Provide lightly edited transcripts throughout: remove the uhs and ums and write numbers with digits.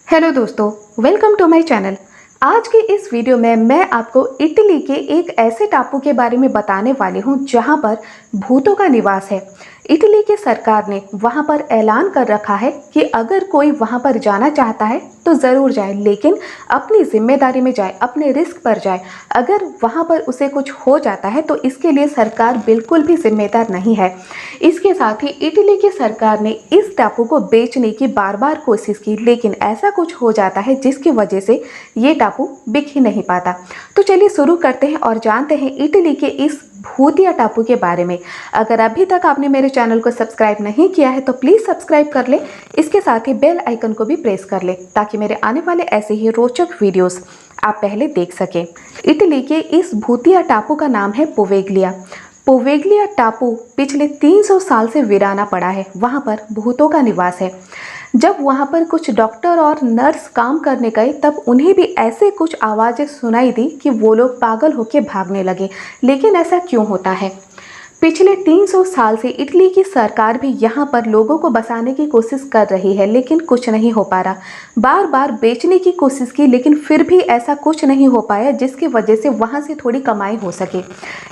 Hello दोस्तों, welcome to my channel. आज की इस वीडियो में मैं आपको इटली के एक ऐसे टापू के बारे में बताने वाली हूं जहां पर भूतों का निवास है। इटली की सरकार ने वहां पर ऐलान कर रखा है कि अगर कोई वहां पर जाना चाहता है तो ज़रूर जाए, लेकिन अपनी जिम्मेदारी में जाए, अपने रिस्क पर जाए। अगर वहां पर उसे कुछ हो जाता है तो इसके लिए सरकार बिल्कुल भी जिम्मेदार नहीं है। इसके साथ ही इटली की सरकार ने इस टापू को बेचने की बार बार कोशिश की, लेकिन ऐसा कुछ हो जाता है जिसकी वजह से ये टापू बिक ही नहीं पाता। तो चलिए शुरू करते हैं और जानते हैं इटली के इस भूतिया टापू के बारे में। अगर अभी तक आपने मेरे चैनल को सब्सक्राइब नहीं किया है तो प्लीज़ सब्सक्राइब कर ले। इसके साथ ही बेल आइकन को भी प्रेस कर ले ताकि मेरे आने वाले ऐसे ही रोचक वीडियोस आप पहले देख सकें। इटली के इस भूतिया टापू का नाम है पोवेगलिया। पोवेगलिया टापू पिछले 300 साल से वीराना पड़ा है। वहाँ पर भूतों का निवास है। जब वहाँ पर कुछ डॉक्टर और नर्स काम करने गए तब उन्हें भी ऐसे कुछ आवाज़ें सुनाई दी कि वो लोग पागल होकर भागने लगे। लेकिन ऐसा क्यों होता है? पिछले 300 साल से इटली की सरकार भी यहाँ पर लोगों को बसाने की कोशिश कर रही है, लेकिन कुछ नहीं हो पा रहा। बार बार बेचने की कोशिश की, लेकिन फिर भी ऐसा कुछ नहीं हो पाया जिसकी वजह से वहाँ से थोड़ी कमाई हो सके।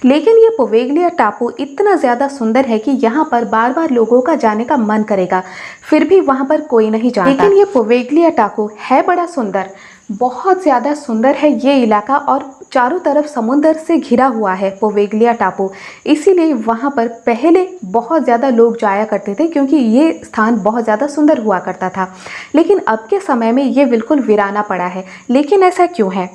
लेकिन ये पोवेगलिया टापू इतना ज़्यादा सुंदर है कि यहाँ पर बार बार लोगों का जाने का मन करेगा, फिर भी वहाँ पर कोई नहीं जाता। लेकिन ये पोवेगलिया टापू है बड़ा सुंदर, बहुत ज़्यादा सुंदर है ये इलाका, और चारों तरफ समुंदर से घिरा हुआ है पोवेगलिया टापू। इसीलिए वहाँ पर पहले बहुत ज़्यादा लोग जाया करते थे क्योंकि ये स्थान बहुत ज़्यादा सुंदर हुआ करता था। लेकिन अब के समय में ये बिल्कुल वीराना पड़ा है। लेकिन ऐसा क्यों है?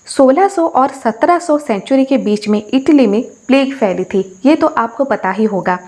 1600 और 1700 सेंचुरी के बीच में इटली में प्लेग फैली थी। ये तो आपको पता ही होगा।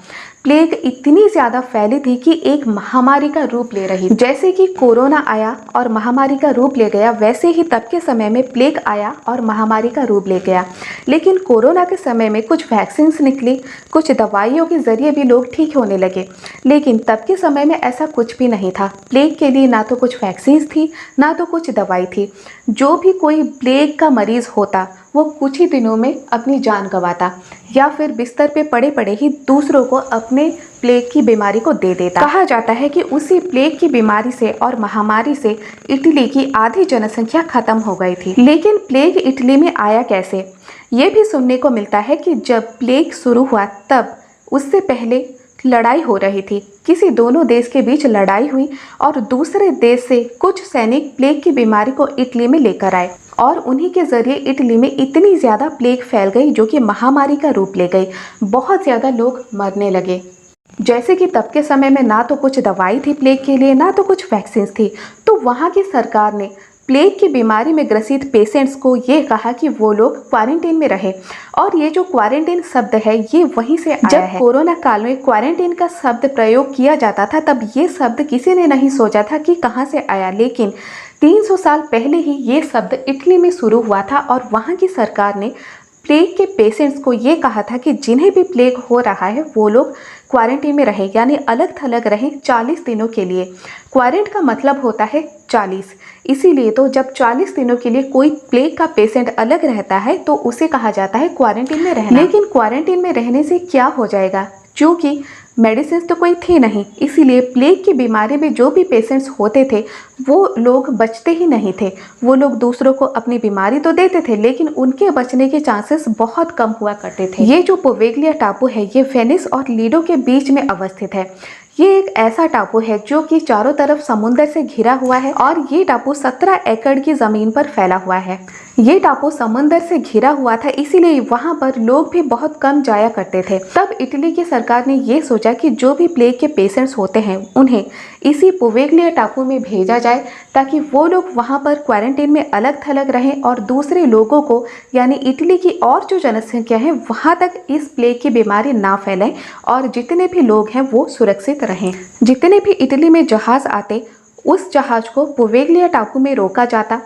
प्लेग इतनी ज़्यादा फैली थी कि एक महामारी का रूप ले रही। जैसे कि कोरोना आया और महामारी का रूप ले गया, वैसे ही तब के समय में प्लेग आया और महामारी का रूप ले गया। लेकिन कोरोना के समय में कुछ वैक्सीन्स निकली, कुछ दवाइयों के ज़रिए भी लोग ठीक होने लगे। लेकिन तब के समय में ऐसा कुछ भी नहीं था। प्लेग के लिए ना तो कुछ वैक्सीन्स थी, ना तो कुछ दवाई थी। जो भी कोई प्लेग का मरीज़ होता वो कुछ ही दिनों में अपनी जान गंवाता, या फिर बिस्तर पे पड़े पड़े ही दूसरों को अपने प्लेग की बीमारी को दे देता। कहा जाता है कि उसी प्लेग की बीमारी से और महामारी से इटली की आधी जनसंख्या खत्म हो गई थी। लेकिन प्लेग इटली में आया कैसे? ये भी सुनने को मिलता है कि जब प्लेग शुरू हुआ तब उससे पहले लड़ाई हो रही थी। किसी दोनों देश के बीच लड़ाई हुई और दूसरे देश से कुछ सैनिक प्लेग की बीमारी को इटली में लेकर आए, और उन्हीं के जरिए इटली में इतनी ज़्यादा प्लेग फैल गई जो कि महामारी का रूप ले गई। बहुत ज़्यादा लोग मरने लगे। जैसे कि तब के समय में ना तो कुछ दवाई थी प्लेग के लिए, ना तो कुछ वैक्सीन थी। तो वहाँ की सरकार ने प्लेग की बीमारी में ग्रसित पेशेंट्स को ये कहा कि वो लोग क्वारंटीन में रहे। और ये जो क्वारंटीन शब्द है ये वहीं से आया है। जब कोरोना काल में क्वारंटीन का शब्द प्रयोग किया जाता था तब ये शब्द किसी ने नहीं सोचा था कि कहाँ से आया, लेकिन 300 साल पहले ही ये शब्द इटली में शुरू हुआ था। और वहाँ की सरकार ने प्लेग के पेशेंट्स को ये कहा था कि जिन्हें भी प्लेग हो रहा है वो लोग क्वारंटीन में रहे, यानी अलग थलग रहें 40 दिनों के लिए। क्वारंट का मतलब होता है 40, इसीलिए तो जब 40 दिनों के लिए कोई प्लेग का पेशेंट अलग रहता है तो उसे कहा जाता है क्वारंटीन में रहना। लेकिन क्वारंटीन में रहने से क्या हो जाएगा? क्योंकि मेडिसिन तो कोई थी नहीं, इसीलिए प्लेग की बीमारी में जो भी पेशेंट्स होते थे वो लोग बचते ही नहीं थे। वो लोग दूसरों को अपनी बीमारी तो देते थे, लेकिन उनके बचने के चांसेस बहुत कम हुआ करते थे। ये जो पोवेगलिया टापू है ये वेनिस और लीडो के बीच में अवस्थित है। ये एक ऐसा टापू है जो कि चारों तरफ समुद्र से घिरा हुआ है, और ये टापू 17 एकड़ की ज़मीन पर फैला हुआ है। ये टापू समुद्र से घिरा हुआ था, इसीलिए वहाँ पर लोग भी बहुत कम जाया करते थे। तब इटली की सरकार ने ये सोचा कि जो भी प्लेग के पेशेंट्स होते हैं उन्हें इसी पोवेगलिया टापू में भेजा जाए, ताकि वो लोग वहाँ पर क्वारंटीन में अलग थलग रहें और दूसरे लोगों को, यानी इटली की और जो जनसंख्या है वहाँ तक इस प्लेग की बीमारी ना फैलें, और जितने भी लोग हैं वो सुरक्षित रहें। जितने भी इटली में जहाज़ आते उस जहाज़ को पोवेगलिया टापू में रोका जाता।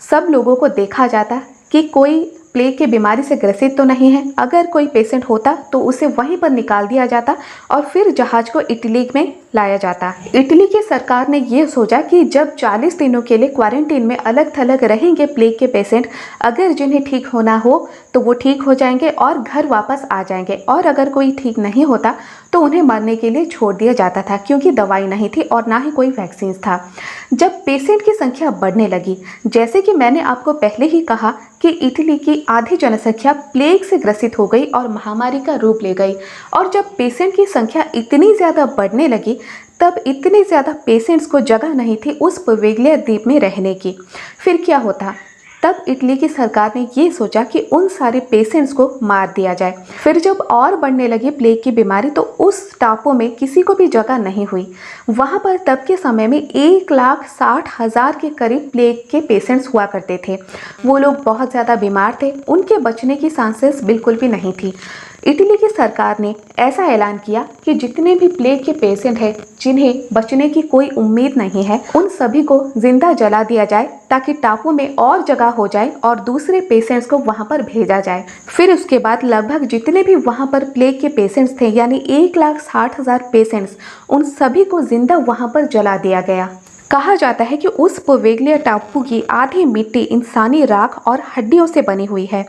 सब लोगों को देखा जाता कि कोई प्लेग की बीमारी से ग्रसित तो नहीं है। अगर कोई पेशेंट होता तो उसे वहीं पर निकाल दिया जाता और फिर जहाज़ को इटली में लाया जाता। इटली की सरकार ने ये सोचा कि जब 40 दिनों के लिए क्वारंटीन में अलग थलग रहेंगे प्लेग के पेशेंट, अगर जिन्हें ठीक होना हो तो वो ठीक हो जाएंगे और घर वापस आ जाएंगे, और अगर कोई ठीक नहीं होता तो उन्हें मरने के लिए छोड़ दिया जाता था, क्योंकि दवाई नहीं थी और ना ही कोई वैक्सीन था। जब पेशेंट की संख्या बढ़ने लगी, जैसे कि मैंने आपको पहले ही कहा कि इटली की आधी जनसंख्या प्लेग से ग्रसित हो गई और महामारी का रूप ले गई, और जब पेशेंट की संख्या इतनी ज़्यादा बढ़ने लगी तब इतने ज़्यादा पेशेंट्स को जगह नहीं थी उस पोवेगलिया द्वीप में रहने की। फिर क्या होता? तब इटली की सरकार ने ये सोचा कि उन सारे पेशेंट्स को मार दिया जाए। फिर जब और बढ़ने लगी प्लेग की बीमारी तो उस टापू में किसी को भी जगह नहीं हुई। वहाँ पर तब के समय में 1,60,000 के करीब प्लेग के पेशेंट्स हुआ करते थे। वो लोग बहुत ज़्यादा बीमार थे, उनके बचने की चांसेस बिल्कुल भी नहीं थी। इटली की सरकार ने ऐसा ऐलान किया कि जितने भी प्लेग के पेशेंट हैं जिन्हें बचने की कोई उम्मीद नहीं है, उन सभी को जिंदा जला दिया जाए ताकि टापू में और जगह हो जाए और दूसरे पेशेंट्स को वहां पर भेजा जाए। फिर उसके बाद लगभग जितने भी वहां पर प्लेग के पेशेंट्स थे, यानी 1,60,000 पेशेंट्स, उन सभी को जिंदा वहां पर जला दिया गया। कहा जाता है कि उस पोवेगलिया टापू की आधी मिट्टी इंसानी राख और हड्डियों से बनी हुई है।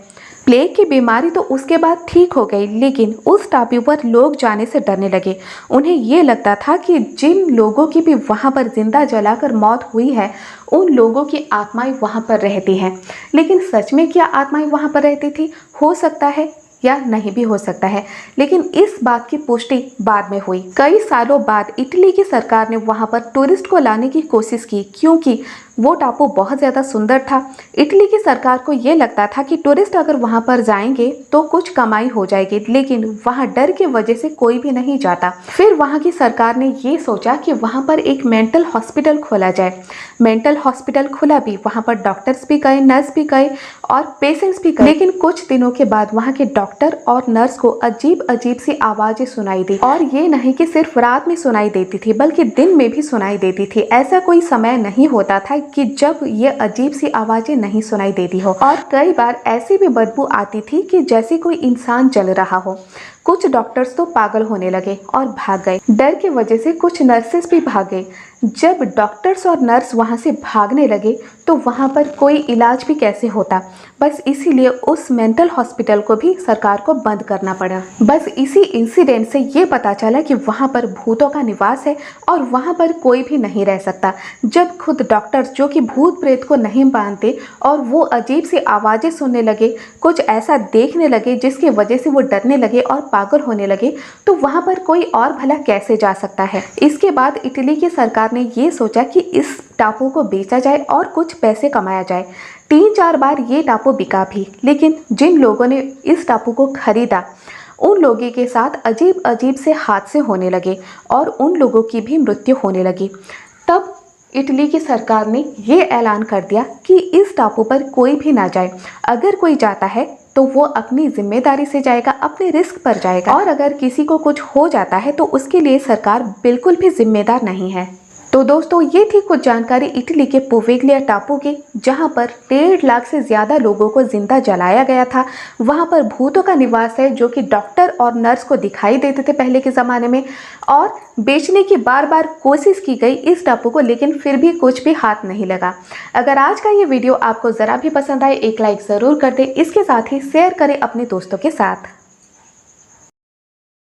प्लेग की बीमारी तो उसके बाद ठीक हो गई, लेकिन उस टापू पर लोग जाने से डरने लगे। उन्हें ये लगता था कि जिन लोगों की भी वहाँ पर जिंदा जलाकर मौत हुई है, उन लोगों की आत्माएं वहाँ पर रहती हैं। लेकिन सच में क्या आत्माएं वहाँ पर रहती थी? हो सकता है या नहीं भी हो सकता है, लेकिन इस बात की पुष्टि बाद में हुई। कई सालों बाद इटली की सरकार ने वहां पर टूरिस्ट को लाने की कोशिश की, क्योंकि वो टापू बहुत ज़्यादा सुंदर था। इटली की सरकार को ये लगता था कि टूरिस्ट अगर वहां पर जाएंगे तो कुछ कमाई हो जाएगी, लेकिन वहां डर की वजह से कोई भी नहीं जाता। फिर वहां की सरकार ने ये सोचा कि वहां पर एक मेंटल हॉस्पिटल खोला जाए। मेंटल हॉस्पिटल खुला भी, वहां पर डॉक्टर्स भी गए, नर्स भी गए और पेशेंट्स भी गए। लेकिन कुछ दिनों के बाद वहां के डॉक्टर और नर्स को अजीब अजीब सी आवाज़ें सुनाई दी, और ये नहीं कि सिर्फ रात में सुनाई देती थी बल्कि दिन में भी सुनाई देती थी। ऐसा कोई समय नहीं होता था कि जब ये अजीब सी आवाज़ें नहीं सुनाई देती हो, और कई बार ऐसी भी बदबू आती थी कि जैसे कोई इंसान जल रहा हो। कुछ डॉक्टर्स तो पागल होने लगे और भाग गए। डर की वजह से कुछ नर्सेस भी भाग गए। जब डॉक्टर्स और नर्स वहां से भागने लगे तो वहां पर कोई इलाज भी कैसे होता। बस इसीलिए उस मेंटल हॉस्पिटल को भी सरकार को बंद करना पड़ा। बस इसी इंसिडेंट से ये पता चला कि वहां पर भूतों का निवास है और वहां पर कोई भी नहीं रह सकता। जब खुद डॉक्टर्स, जो कि भूत प्रेत को नहीं मानते, और वो अजीब सी आवाज़ें सुनने लगे, कुछ ऐसा देखने लगे जिसकी वजह से वो डरने लगे और पागल होने लगे, तो वहां पर कोई और भला कैसे जा सकता है। इसके बाद इटली की सरकार ने ये सोचा कि इस टापू को बेचा जाए और कुछ पैसे कमाया जाए। 3-4 बार ये टापू बिका भी, लेकिन जिन लोगों ने इस टापू को खरीदा उन लोगों के साथ अजीब अजीब से हादसे होने लगे और उन लोगों की भी मृत्यु होने लगी। तब इटली की सरकार ने ये ऐलान कर दिया कि इस टापू पर कोई भी ना जाए। अगर कोई जाता है तो वो अपनी जिम्मेदारी से जाएगा, अपने रिस्क पर जाएगा, और अगर किसी को कुछ हो जाता है तो उसके लिए सरकार बिल्कुल भी जिम्मेदार नहीं है। तो दोस्तों, ये थी कुछ जानकारी इटली के पोवेगलिया टापू की, जहां पर 1.5 लाख से ज़्यादा लोगों को जिंदा जलाया गया था। वहां पर भूतों का निवास है, जो कि डॉक्टर और नर्स को दिखाई देते थे पहले के ज़माने में, और बेचने की बार बार कोशिश की गई इस टापू को, लेकिन फिर भी कुछ भी हाथ नहीं लगा। अगर आज का ये वीडियो आपको ज़रा भी पसंद आए, एक लाइक ज़रूर कर दें। इसके साथ ही शेयर करें अपने दोस्तों के साथ।